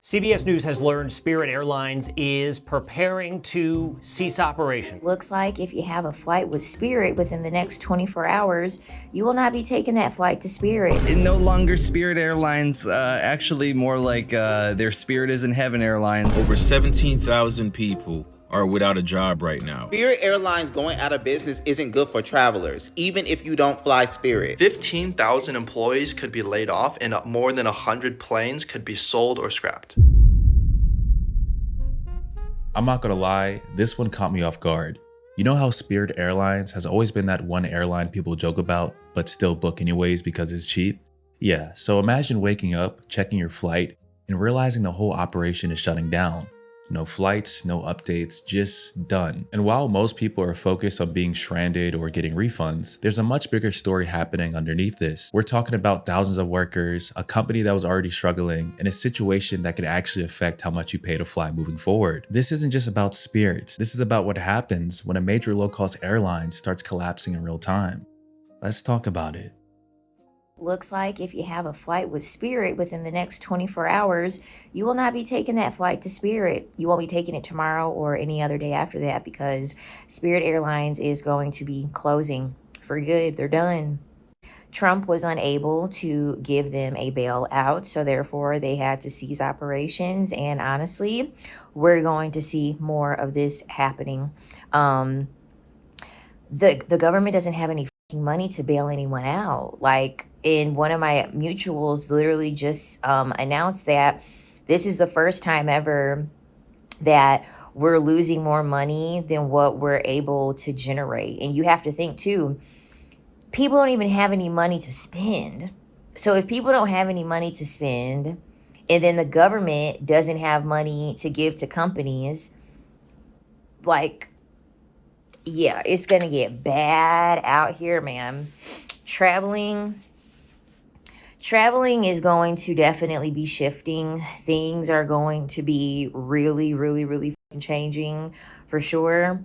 CBS News has learned Spirit Airlines is preparing to cease operation. Looks like if you have a flight with Spirit within the next 24 hours, you will not be taking that flight to Spirit. No longer Spirit Airlines, actually more like their Spirit is in Heaven Airlines. Over 17,000 people are without a job right now. Spirit Airlines going out of business isn't good for travelers, even if you don't fly Spirit. 15,000 employees could be laid off and more than 100 planes could be sold or scrapped. I'm not gonna lie, this one caught me off guard. You know how Spirit Airlines has always been that one airline people joke about, but still book anyways because it's cheap? Yeah, so imagine waking up, checking your flight, and realizing the whole operation is shutting down. No flights, no updates, just done. And while most people are focused on being stranded or getting refunds, there's a much bigger story happening underneath this. We're talking about thousands of workers, a company that was already struggling, and a situation that could actually affect how much you pay to fly moving forward. This isn't just about Spirit. This is about what happens when a major low-cost airline starts collapsing in real time. Let's talk about it. Looks like if you have a flight with Spirit within the next 24 hours, you will not be taking that flight to Spirit. You won't be taking it tomorrow or any other day after that because Spirit Airlines is going to be closing for good. They're done. Trump was unable to give them a bailout, so therefore they had to cease operations. And honestly, we're going to see more of this happening. The government doesn't have any money to bail anyone out. In one of my mutuals literally just announced that this is the first time ever that we're losing more money than what we're able to generate. And you have to think too, people don't even have any money to spend. So if people don't have any money to spend, and then the government doesn't have money to give to companies, yeah, it's going to get bad out here, man. Traveling is going to definitely be shifting. Things are going to be really, really, really changing for sure.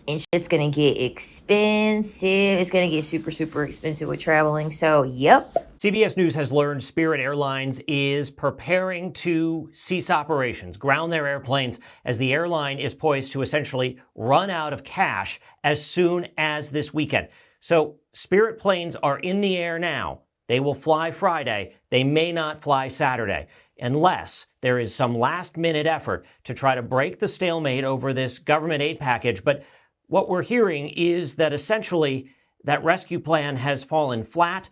And it's going to get expensive. It's going to get super, super expensive with traveling. So, yep. CBS News has learned Spirit Airlines is preparing to cease operations, ground their airplanes, as the airline is poised to essentially run out of cash as soon as this weekend. So Spirit planes are in the air now. They will fly Friday. They may not fly Saturday unless there is some last-minute effort to try to break the stalemate over this government aid package. But what we're hearing is that essentially that rescue plan has fallen flat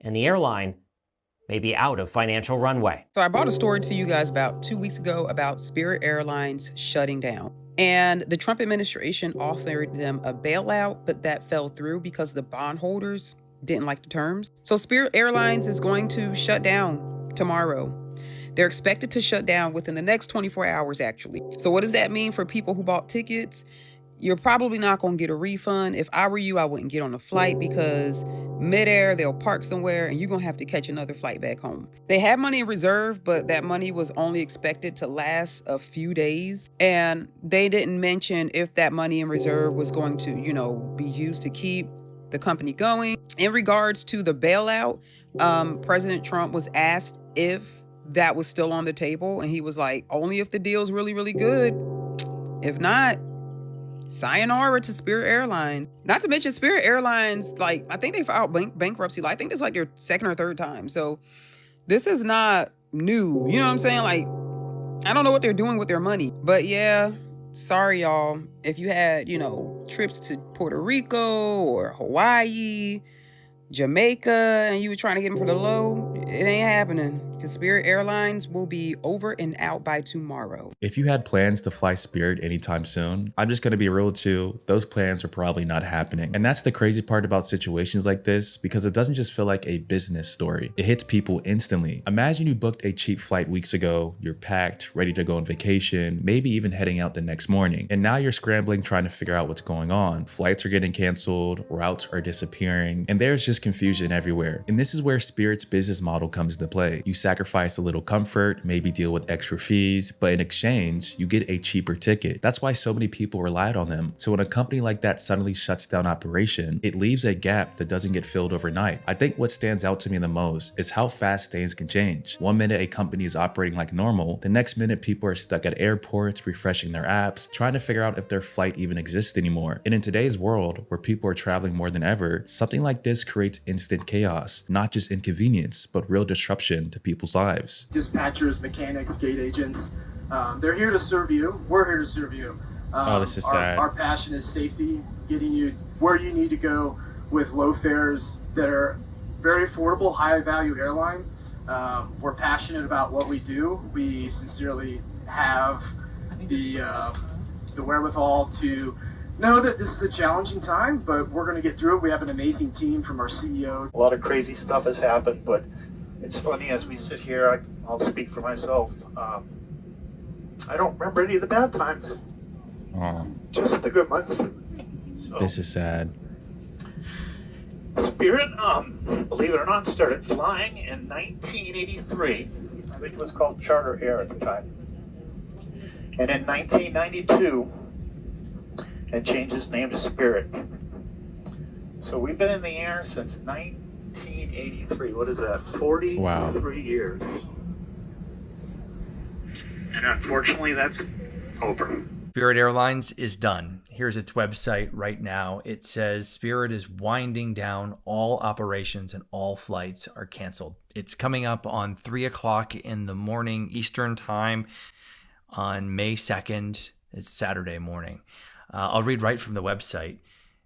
and the airline may be out of financial runway. So I brought a story to you guys about 2 weeks ago about Spirit Airlines shutting down. And the Trump administration offered them a bailout, but that fell through because the bondholders didn't like the terms. So Spirit Airlines is going to shut down tomorrow. They're expected to shut down within the next 24 hours, actually. So what does that mean for people who bought tickets? You're probably not going to get a refund. If I were you, I wouldn't get on a flight because midair, they'll park somewhere and you're going to have to catch another flight back home. They had money in reserve, but that money was only expected to last a few days. And they didn't mention if that money in reserve was going to, be used to keep the company going. In regards to the bailout, President Trump was asked if that was still on the table. And he was like, only if the deal's really, really good. If not, sayonara to Spirit Airlines. Not to mention Spirit Airlines, I think they filed bankruptcy. I think it's their second or third time. So this is not new. You know what I'm saying? I don't know what they're doing with their money. But yeah, sorry, y'all. If you had, trips to Puerto Rico or Hawaii, Jamaica, and you were trying to get them for the low, it ain't happening. Because Spirit Airlines will be over and out by tomorrow. If you had plans to fly Spirit anytime soon, I'm just going to be real with you, those plans are probably not happening. And that's the crazy part about situations like this, because it doesn't just feel like a business story. It hits people instantly. Imagine you booked a cheap flight weeks ago, you're packed, ready to go on vacation, maybe even heading out the next morning. And now you're scrambling trying to figure out what's going on. Flights are getting canceled, routes are disappearing, and there's just confusion everywhere. And this is where Spirit's business model comes into play. You sacrifice a little comfort, maybe deal with extra fees, but in exchange, you get a cheaper ticket. That's why so many people relied on them. So when a company like that suddenly shuts down operation, it leaves a gap that doesn't get filled overnight. I think what stands out to me the most is how fast things can change. One minute a company is operating like normal, the next minute people are stuck at airports, refreshing their apps, trying to figure out if their flight even exists anymore. And in today's world, where people are traveling more than ever, something like this creates instant chaos, not just inconvenience, but real disruption to people's lives. Dispatchers, mechanics, gate agents, they're here to serve you. We're here to serve you. Oh, this is sad. Our passion is safety, getting you where you need to go with low fares that are very affordable, high value airline. We're passionate about what we do. We sincerely have the wherewithal to know that this is a challenging time, but we're going to get through it. We have an amazing team from our CEO. A lot of crazy stuff has happened, but it's funny as we sit here, I'll speak for myself. I don't remember any of the bad times. Just the good months. So, this is sad. Spirit, believe it or not, started flying in 1983. I think it was called Charter Air at the time. And in 1992, it changed its name to Spirit. So we've been in the air since 1983. What is that? 43 years. And unfortunately, that's over. Spirit Airlines is done. Here's its website right now. It says Spirit is winding down. All operations and all flights are canceled. It's coming up on 3 o'clock in the morning Eastern time on May 2nd. It's Saturday morning. I'll read right from the website.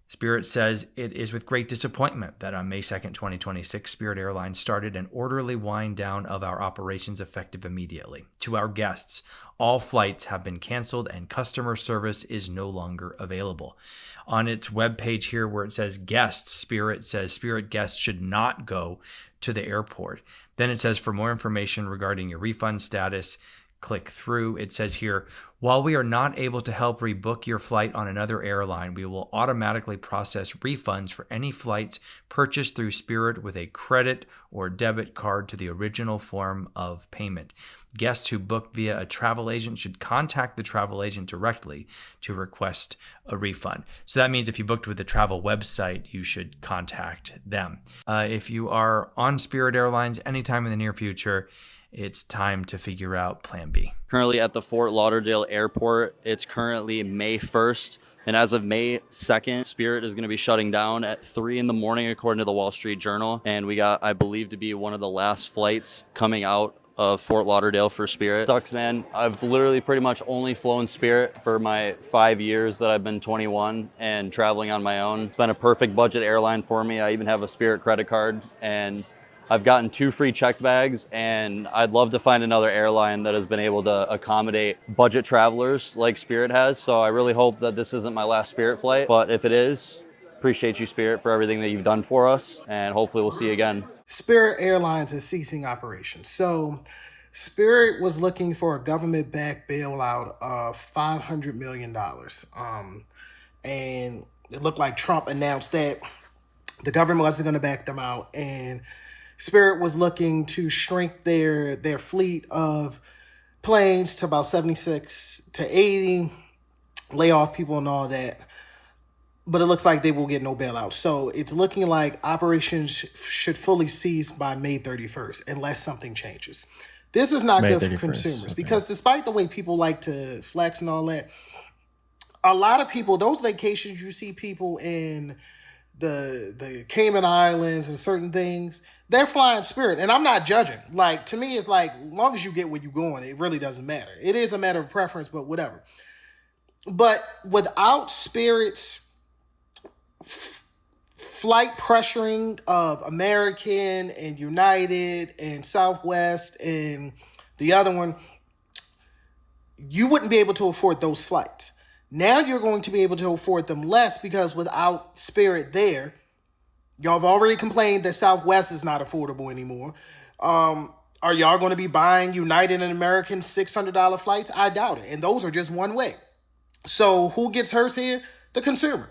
Spirit says, it is with great disappointment that on May 2nd, 2026, Spirit Airlines started an orderly wind down of our operations effective immediately. To our guests, all flights have been canceled and customer service is no longer available. On its webpage here where it says guests, Spirit says Spirit guests should not go to the airport. Then it says for more information regarding your refund status, click through. It says here, while we are not able to help rebook your flight on another airline, we will automatically process refunds for any flights purchased through Spirit with a credit or debit card to the original form of payment. Guests who booked via a travel agent should contact the travel agent directly to request a refund. So that means if you booked with the travel website, you should contact them. If you are on Spirit Airlines anytime in the near future, it's time to figure out Plan B. Currently at the Fort Lauderdale Airport, it's currently May 1st. And as of May 2nd, Spirit is going to be shutting down at 3 in the morning, according to the Wall Street Journal. And we got, I believe, to be one of the last flights coming out of Fort Lauderdale for Spirit. Sucks, man. I've literally pretty much only flown Spirit for my 5 years that I've been 21 and traveling on my own. It's been a perfect budget airline for me. I even have a Spirit credit card, and I've gotten 2 free checked bags, and I'd love to find another airline that has been able to accommodate budget travelers like Spirit has. So I really hope that this isn't my last Spirit flight, but if it is, appreciate you, Spirit, for everything that you've done for us, and hopefully we'll see you again. Spirit Airlines is ceasing operations. So Spirit was looking for a government-backed bailout of $500 million. And it looked like Trump announced that the government wasn't going to back them out, and Spirit was looking to shrink their fleet of planes to about 76 to 80, lay off people and all that. But it looks like they will get no bailout. So it's looking like operations should fully cease by May 31st, unless something changes. This is not good for consumers, because despite the way people like to flex and all that, a lot of people, those vacations you see people in the Cayman Islands and certain things, they're flying Spirit. And I'm not judging. Like, to me, it's like, as long as you get where you're going, it really doesn't matter. It is a matter of preference, but whatever. But without Spirit's flight pressuring of American and United and Southwest and the other one, you wouldn't be able to afford those flights. Now you're going to be able to afford them less, because without Spirit there, y'all have already complained that Southwest is not affordable anymore. Are y'all going to be buying United and American $600 flights? I doubt it. And those are just one way. So who gets hurt here? The consumer.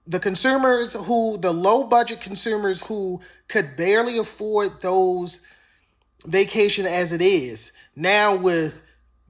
The consumers the low budget consumers who could barely afford those vacation as it is. Now with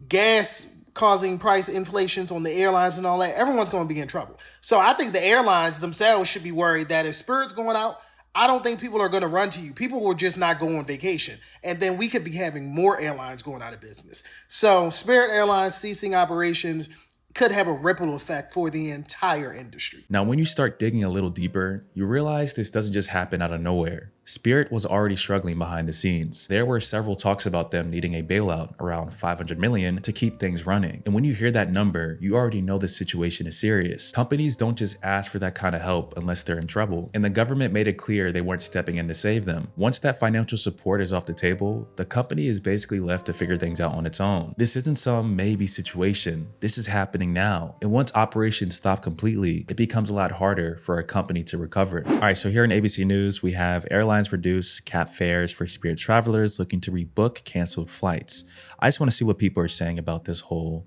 gas causing price inflations on the airlines and all that, everyone's going to be in trouble. So I think the airlines themselves should be worried that if Spirit's going out, I don't think people are going to run to you. People will just not go on vacation. And then we could be having more airlines going out of business. So Spirit Airlines ceasing operations could have a ripple effect for the entire industry. Now, when you start digging a little deeper, you realize this doesn't just happen out of nowhere. Spirit was already struggling behind the scenes. There were several talks about them needing a bailout, around $500 million, to keep things running. And when you hear that number, you already know the situation is serious. Companies don't just ask for that kind of help unless they're in trouble. And the government made it clear they weren't stepping in to save them. Once that financial support is off the table, the company is basically left to figure things out on its own. This isn't some maybe situation. This is happening now. And once operations stop completely, it becomes a lot harder for a company to recover. All right, so here in ABC News, we have Airlines reduce cap fares for Spirit travelers looking to rebook canceled flights. I just want to see what people are saying about this whole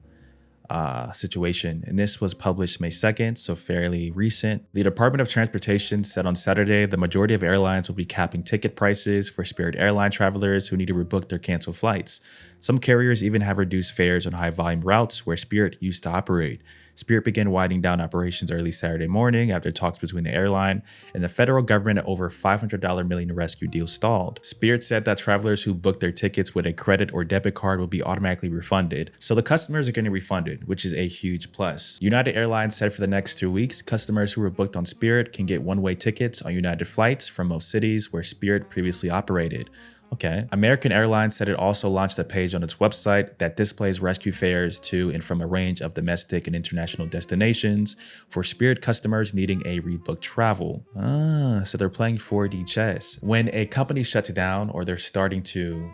situation. And this was published May 2nd, so fairly recent. The Department of Transportation said on Saturday the majority of airlines will be capping ticket prices for Spirit airline travelers who need to rebook their canceled flights. Some carriers even have reduced fares on high volume routes where Spirit used to operate. Spirit began winding down operations early Saturday morning after talks between the airline and the federal government over $500 million rescue deal stalled. Spirit said that travelers who booked their tickets with a credit or debit card will be automatically refunded. So the customers are getting refunded, which is a huge plus. United Airlines said for the next 2 weeks, customers who were booked on Spirit can get one-way tickets on United flights from most cities where Spirit previously operated. Okay. American Airlines said it also launched a page on its website that displays rescue fares to and from a range of domestic and international destinations for Spirit customers needing a rebooked travel. So they're playing 4D chess. When a company shuts down or they're starting to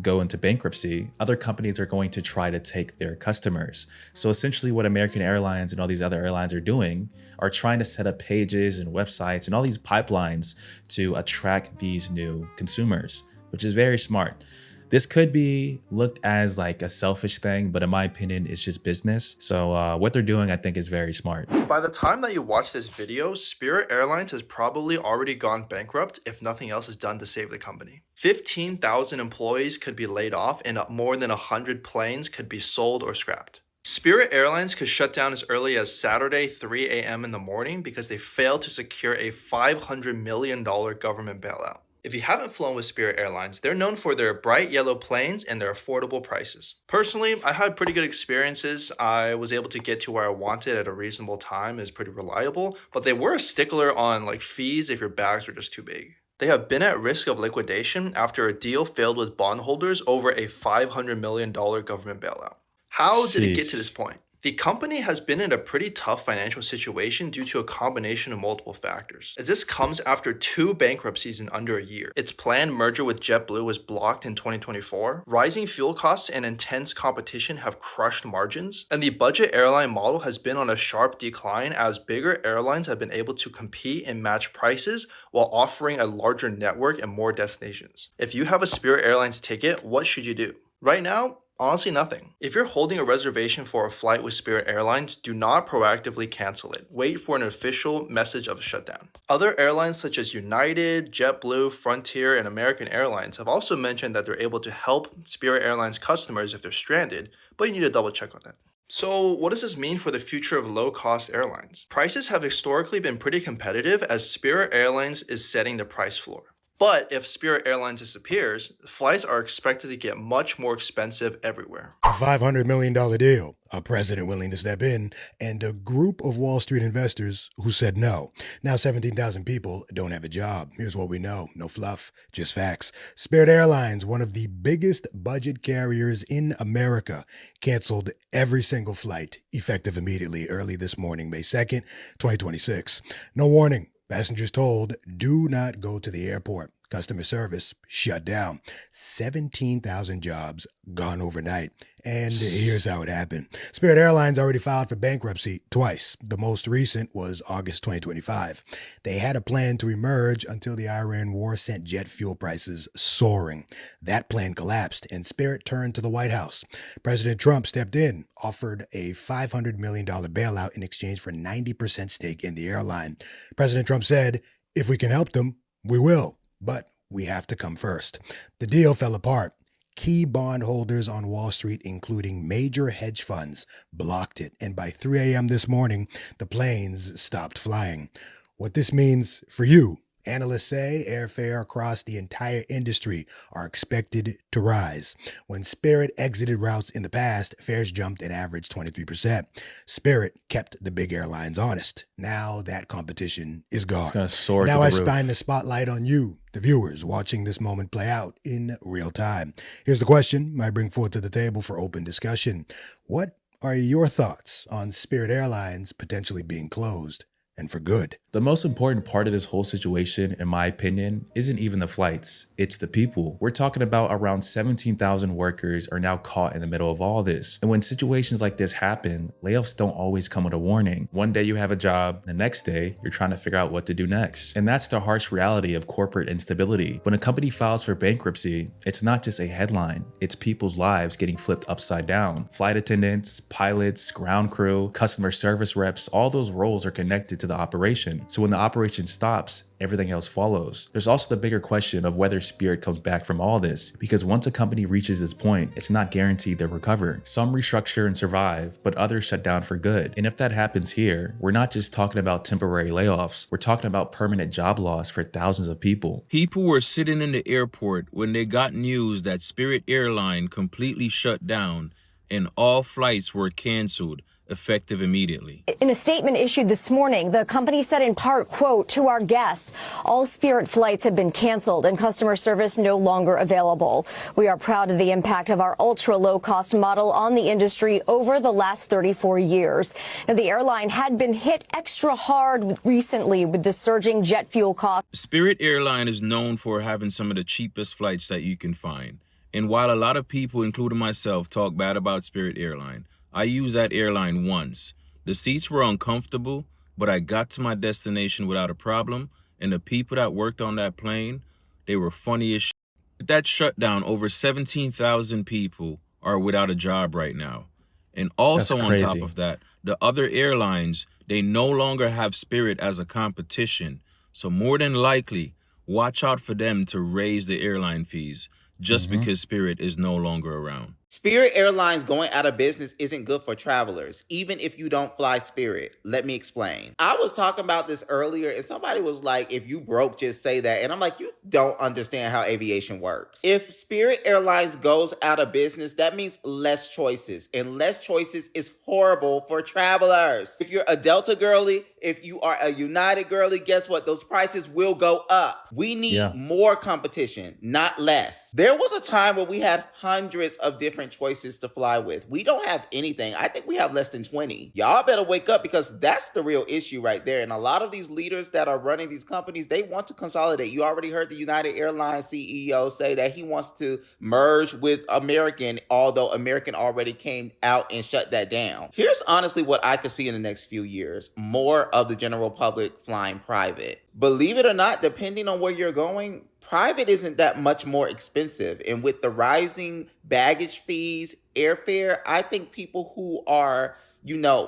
go into bankruptcy, other companies are going to try to take their customers. So essentially what American Airlines and all these other airlines are doing are trying to set up pages and websites and all these pipelines to attract these new consumers, which is very smart. This could be looked as like a selfish thing, but in my opinion, it's just business. So what they're doing, I think, is very smart. By the time that you watch this video, Spirit Airlines has probably already gone bankrupt if nothing else is done to save the company. 15,000 employees could be laid off and more than 100 planes could be sold or scrapped. Spirit Airlines could shut down as early as Saturday, 3 a.m. in the morning because they failed to secure a $500 million government bailout. If you haven't flown with Spirit Airlines, they're known for their bright yellow planes and their affordable prices. Personally, I had pretty good experiences. I was able to get to where I wanted at a reasonable time. It's pretty reliable, but they were a stickler on fees if your bags were just too big. They have been at risk of liquidation after a deal failed with bondholders over a $500 million government bailout. How did it get to this point? The company has been in a pretty tough financial situation due to a combination of multiple factors, as this comes after 2 bankruptcies in under a year. Its planned merger with JetBlue was blocked in 2024, rising fuel costs and intense competition have crushed margins, and the budget airline model has been on a sharp decline as bigger airlines have been able to compete and match prices while offering a larger network and more destinations. If you have a Spirit Airlines ticket, what should you do? Right now, honestly, nothing. If you're holding a reservation for a flight with Spirit Airlines, do not proactively cancel it. Wait for an official message of a shutdown. Other airlines such as United, JetBlue, Frontier, and American Airlines have also mentioned that they're able to help Spirit Airlines customers if they're stranded, but you need to double check on that. So what does this mean for the future of low-cost airlines? Prices have historically been pretty competitive as Spirit Airlines is setting the price floor. But if Spirit Airlines disappears, flights are expected to get much more expensive everywhere. A $500 million deal, a president willing to step in, and a group of Wall Street investors who said no. Now 17,000 people don't have a job. Here's what we know. No fluff, just facts. Spirit Airlines, one of the biggest budget carriers in America, canceled every single flight, effective immediately early this morning, May 2nd, 2026. No warning. Passengers told, do not go to the airport. Customer service shut down. 17,000 jobs gone overnight. And here's how it happened. Spirit Airlines already filed for bankruptcy twice. The most recent was August 2025. They had a plan to emerge until the Iran war sent jet fuel prices soaring. That plan collapsed and Spirit turned to the White House. President Trump stepped in, offered a $500 million bailout in exchange for 90% stake in the airline. President Trump said, if we can help them, we will. But we have to come first. The deal fell apart. Key bondholders on Wall Street, including major hedge funds, blocked it, and by 3 a.m. this morning, the planes stopped flying. What this means for you, analysts say airfare across the entire industry are expected to rise. When Spirit exited routes in the past, fares jumped an average 23%. Spirit kept the big airlines honest. Now that competition is gone. It's gonna soar Now to I the roof. shine the spotlight on you, the viewers, watching this moment play out in real time. Here's the question I bring forward to the table for open discussion. What are your thoughts on Spirit Airlines potentially being closed, and for good? The most important part of this whole situation, in my opinion, isn't even the flights, it's the people. We're talking about around 17,000 workers are now caught in the middle of all this. And when situations like this happen, layoffs don't always come with a warning. One day you have a job, the next day you're trying to figure out what to do next. And that's the harsh reality of corporate instability. When a company files for bankruptcy, it's not just a headline, it's people's lives getting flipped upside down. Flight attendants, pilots, ground crew, customer service reps, all those roles are connected to the operation. So when the operation stops, everything else follows. There's also the bigger question of whether Spirit comes back from all this, because once a company reaches this point, it's not guaranteed to recover. Some restructure and survive, but others shut down for good. And if that happens here, we're not just talking about temporary layoffs, we're talking about permanent job loss for thousands of people. People were sitting in the airport when they got news that Spirit Airline completely shut down and all flights were canceled, effective immediately. In a statement issued this morning, the company said in part, quote, "To our guests, all Spirit flights have been canceled and customer service no longer available. We are proud of the impact of our ultra low cost model on the industry over the last 34 years. Now, the airline had been hit extra hard recently with the surging jet fuel costs. Spirit Airline is known for having some of the cheapest flights that you can find. And while a lot of people, including myself, talk bad about Spirit Airline, I used that airline once. The seats were uncomfortable, but I got to my destination without a problem, and the people that worked on that plane, they were funny as shit. With that shutdown, over 17,000 people are without a job right now. And also on top of that, the other airlines, they no longer have Spirit as a competition. So more than likely, watch out for them to raise the airline fees just because Spirit is no longer around. Spirit Airlines going out of business isn't good for travelers, even if you don't fly Spirit. Let me explain. I was talking about this earlier, and somebody was like, if you broke, just say that. And I'm like, you don't understand how aviation works. If Spirit Airlines goes out of business, that means less choices, and less choices is horrible for travelers. If you're a Delta girly, if you are a United girly, guess what? Those prices will go up. We need more competition, not less. There was a time where we had hundreds of different choices to fly with. We don't have anything. I think we have less than 20. Y'all better wake up, because that's the real issue right there. And a lot of these leaders that are running these companies, they want to consolidate. You already heard the United Airlines CEO say that he wants to merge with American, although American already came out and shut that down. Here's honestly what I could see in the next few years. More of the general public flying private. Believe it or not, depending on where you're going, private isn't that much more expensive. And with the rising baggage fees, airfare, I think people who are,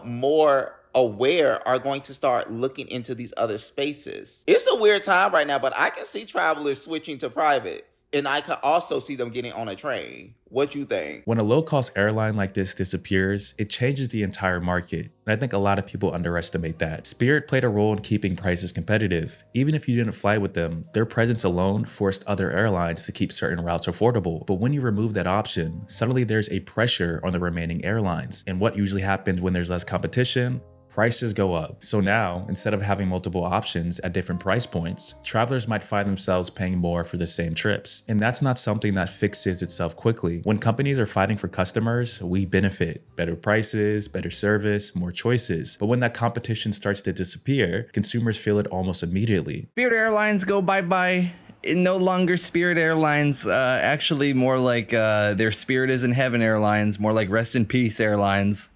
more aware are going to start looking into these other spaces. It's a weird time right now, but I can see travelers switching to private. And I could also see them getting on a train. What you think? When a low-cost airline like this disappears, it changes the entire market. And I think a lot of people underestimate that. Spirit played a role in keeping prices competitive. Even if you didn't fly with them, their presence alone forced other airlines to keep certain routes affordable. But when you remove that option, suddenly there's a pressure on the remaining airlines. And what usually happens when there's less competition? Prices go up. So now, instead of having multiple options at different price points, travelers might find themselves paying more for the same trips. And that's not something that fixes itself quickly. When companies are fighting for customers, we benefit. Better prices, better service, more choices. But when that competition starts to disappear, consumers feel it almost immediately. Spirit Airlines go bye-bye. No longer Spirit Airlines, actually more like their Spirit is in Heaven Airlines, more like Rest in Peace Airlines.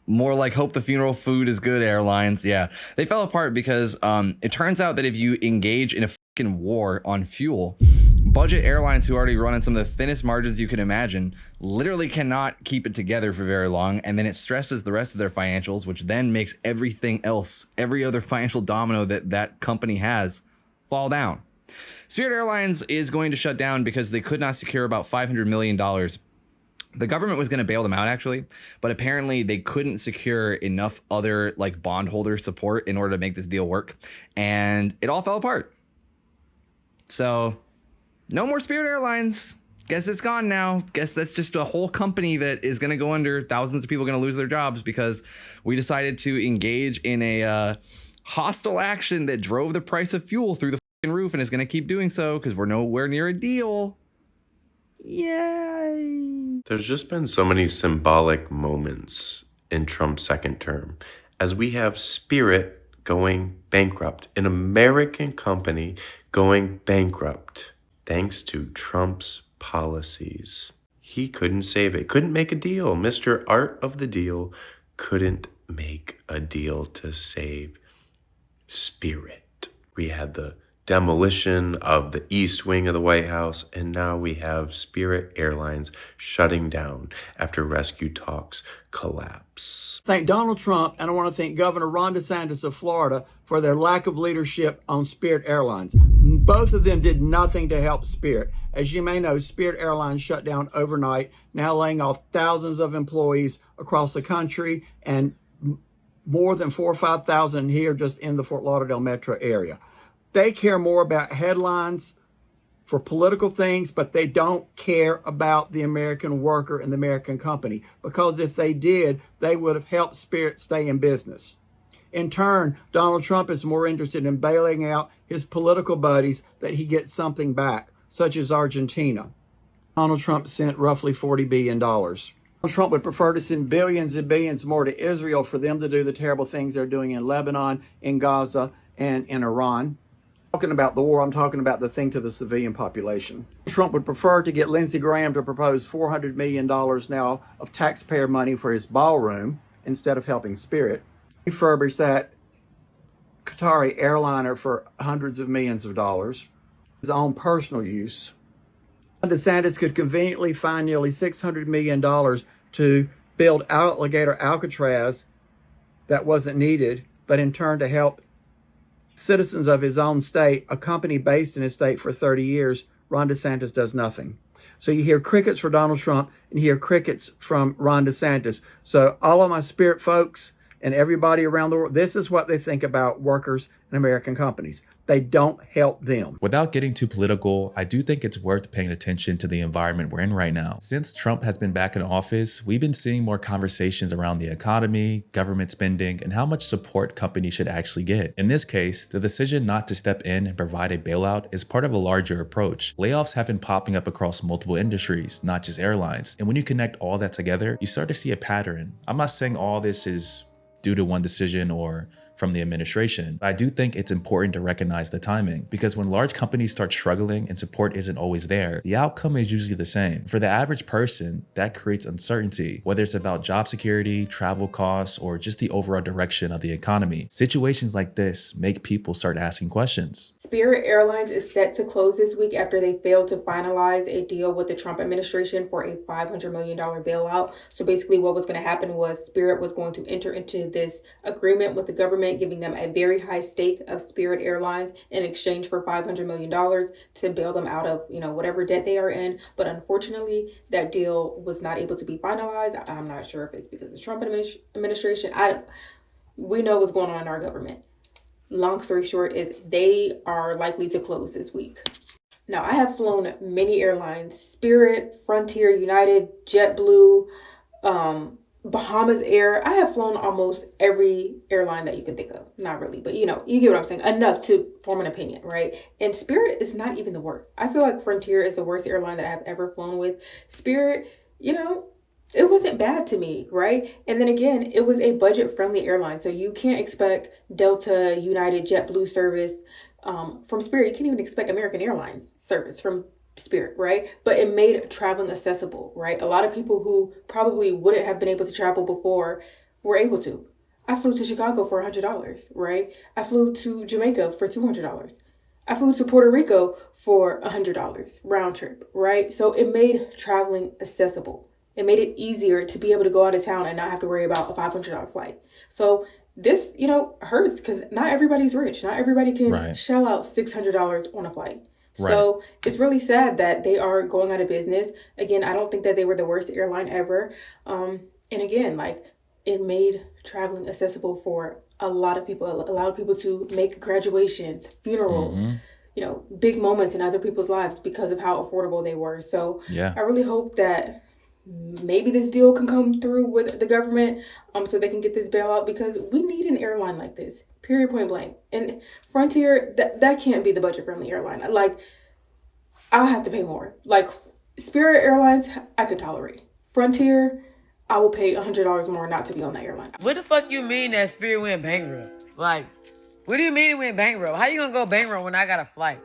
More like Hope the Funeral Food is Good Airlines. Yeah, they fell apart because it turns out that if you engage in a fucking war on fuel, budget airlines who already run on some of the thinnest margins you can imagine literally cannot keep it together for very long, and then it stresses the rest of their financials, which then makes everything else, every other financial domino that that company has, fall down. Spirit Airlines is going to shut down because they could not secure about $500 million. The government was going to bail them out, actually, but apparently they couldn't secure enough other like bondholder support in order to make this deal work, and it all fell apart. So no more Spirit Airlines. Guess it's gone now. Guess that's just a whole company that is going to go under. Thousands of people are going to lose their jobs because we decided to engage in a hostile action that drove the price of fuel through the fucking roof, and is going to keep doing so because we're nowhere near a deal. Yay! There's just been so many symbolic moments in Trump's second term, as we have Spirit going bankrupt, an American company going bankrupt, thanks to Trump's policies. He couldn't save it, couldn't make a deal. Mr. Art of the Deal couldn't make a deal to save Spirit. We had the demolition of the East Wing of the White House, and now we have Spirit Airlines shutting down after rescue talks collapse. Thank Donald Trump, and I want to thank Governor Ron DeSantis of Florida for their lack of leadership on Spirit Airlines. Both of them did nothing to help Spirit. As you may know, Spirit Airlines shut down overnight, now laying off thousands of employees across the country, and more than 4,000 or 5,000 here just in the Fort Lauderdale metro area. They care more about headlines for political things, but they don't care about the American worker and the American company, because if they did, they would have helped Spirit stay in business. In turn, Donald Trump is more interested in bailing out his political buddies that he gets something back, such as Argentina. Donald Trump sent roughly $40 billion. Donald Trump would prefer to send billions and billions more to Israel for them to do the terrible things they're doing in Lebanon, in Gaza, and in Iran. Talking about the war, I'm talking about the thing to the civilian population. Trump would prefer to get Lindsey Graham to propose $400 million now of taxpayer money for his ballroom instead of helping Spirit. Refurbish that Qatari airliner for hundreds of millions of dollars, his own personal use. DeSantis could conveniently find nearly $600 million to build Alligator Alcatraz that wasn't needed, but in turn to help citizens of his own state, a company based in his state for 30 years. Ron DeSantis does nothing. So you hear crickets for Donald Trump and you hear crickets from Ron DeSantis. So all of my Spirit folks and everybody around the world, this is what they think about workers and American companies. They don't help them. Without getting too political, I do think it's worth paying attention to the environment we're in right now. Since Trump has been back in office, we've been seeing more conversations around the economy, government spending, and how much support companies should actually get. In this case, the decision not to step in and provide a bailout is part of a larger approach. Layoffs have been popping up across multiple industries, not just airlines. And when you connect all that together, you start to see a pattern. I'm not saying all this is due to one decision or from the administration. I do think it's important to recognize the timing, because when large companies start struggling and support isn't always there, the outcome is usually the same. For the average person, that creates uncertainty, whether it's about job security, travel costs, or just the overall direction of the economy. Situations like this make people start asking questions. Spirit Airlines is set to close this week after they failed to finalize a deal with the Trump administration for a $500 million bailout. So basically what was going to happen was Spirit was going to enter into this agreement with the government, giving them a very high stake of Spirit Airlines in exchange for $500 million to bail them out of, whatever debt they are in. But unfortunately, that deal was not able to be finalized. I'm not sure if it's because of the Trump administration. We know what's going on in our government. Long story short is they are likely to close this week. Now, I have flown many airlines: Spirit, Frontier, United, JetBlue, Bahamas Air. I have flown almost every airline that you can think of. Not really, but you get what I'm saying. Enough to form an opinion, right? And Spirit is not even the worst. I feel like Frontier is the worst airline that I've ever flown with. Spirit, it wasn't bad to me, right? And then again, it was a budget-friendly airline. So you can't expect Delta, United, JetBlue service from Spirit. You can't even expect American Airlines service from Spirit, right? But it made traveling accessible, right? A lot of people who probably wouldn't have been able to travel before were able to. I flew to Chicago for $100, right? I flew to Jamaica for $200. I flew to Puerto Rico for $100 round trip, right? So it made traveling accessible. It made it easier to be able to go out of town and not have to worry about a $500 flight. So this, hurts because not everybody's rich. Not everybody can Right. shell out $600 on a flight. Right. So it's really sad that they are going out of business. Again, I don't think that they were the worst airline ever. And again, like, it made traveling accessible for a lot of people. It allowed people to make graduations, funerals, big moments in other people's lives because of how affordable they were. So Yeah. I really hope that maybe this deal can come through with the government so they can get this bailout, because we need an airline like this, period, point blank. And Frontier, that can't be the budget-friendly airline. Like, I'll have to pay more. Like, Spirit Airlines, I could tolerate. Frontier, I will pay $100 more not to be on that airline. What the fuck you mean that Spirit went bankrupt? Like, what do you mean it went bankrupt? How you gonna go bankrupt when I got a flight?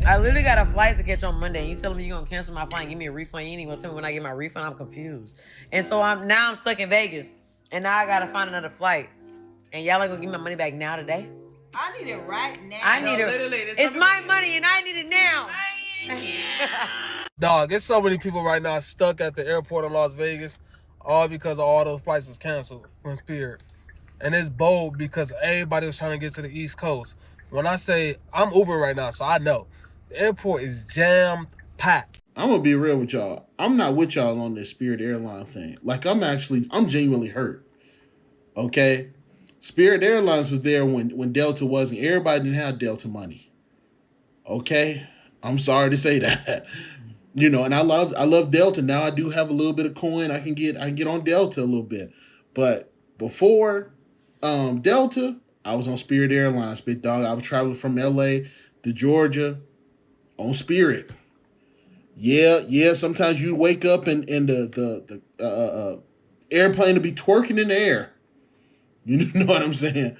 I literally got a flight to catch on Monday. And you telling me you're gonna cancel my flight and give me a refund? You ain't even gonna tell me when I get my refund? I'm confused. And so I'm stuck in Vegas. And now I gotta find another flight. And y'all ain't gonna give me my money back now today? I need it right now. I need it. It's my money and I need it now. Dog, there's so many people right now stuck at the airport in Las Vegas, all because of all those flights was canceled from Spirit. And it's bold because everybody was trying to get to the East Coast. When I say, I'm Ubering right now, so I know. The airport is jam-packed. I'm gonna be real with y'all. I'm not with y'all on this Spirit Airline thing. Like, I'm genuinely hurt. Okay? Spirit Airlines was there when Delta wasn't. Everybody didn't have Delta money. Okay? I'm sorry to say that. And I love Delta. Now I do have a little bit of coin. I can get on Delta a little bit. But before Delta, I was on Spirit Airlines, big dog. I was traveling from LA to Georgia on Spirit. Yeah. Sometimes you wake up and the airplane will be twerking in the air. You know what I'm saying?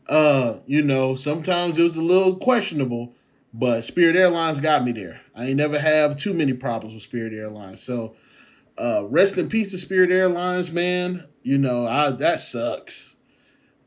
Sometimes it was a little questionable, but Spirit Airlines got me there. I ain't never have too many problems with Spirit Airlines. So rest in peace to Spirit Airlines, man. That sucks.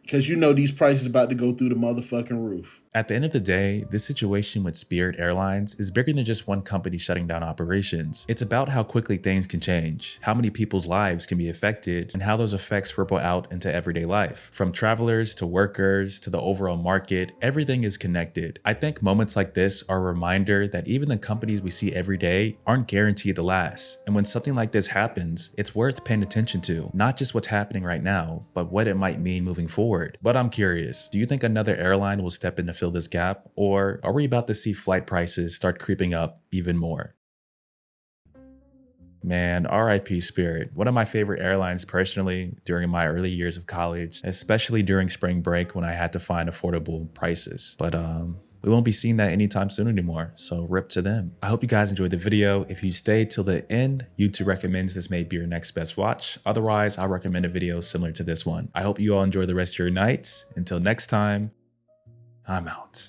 Because these prices about to go through the motherfucking roof. At the end of the day, this situation with Spirit Airlines is bigger than just one company shutting down operations. It's about how quickly things can change, how many people's lives can be affected, and how those effects ripple out into everyday life. From travelers to workers to the overall market, everything is connected. I think moments like this are a reminder that even the companies we see every day aren't guaranteed to last. And when something like this happens, it's worth paying attention to, not just what's happening right now, but what it might mean moving forward. But I'm curious, do you think another airline will step in to fill this gap, or are we about to see flight prices start creeping up even more? Man, RIP Spirit, one of my favorite airlines personally during my early years of college, especially during spring break when I had to find affordable prices. But we won't be seeing that anytime soon anymore, so rip to them. I hope you guys enjoyed the video. If you stayed till the end, YouTube recommends this may be your next best watch. Otherwise, I'll recommend a video similar to this one. I hope you all enjoy the rest of your night. Until next time, I'm out.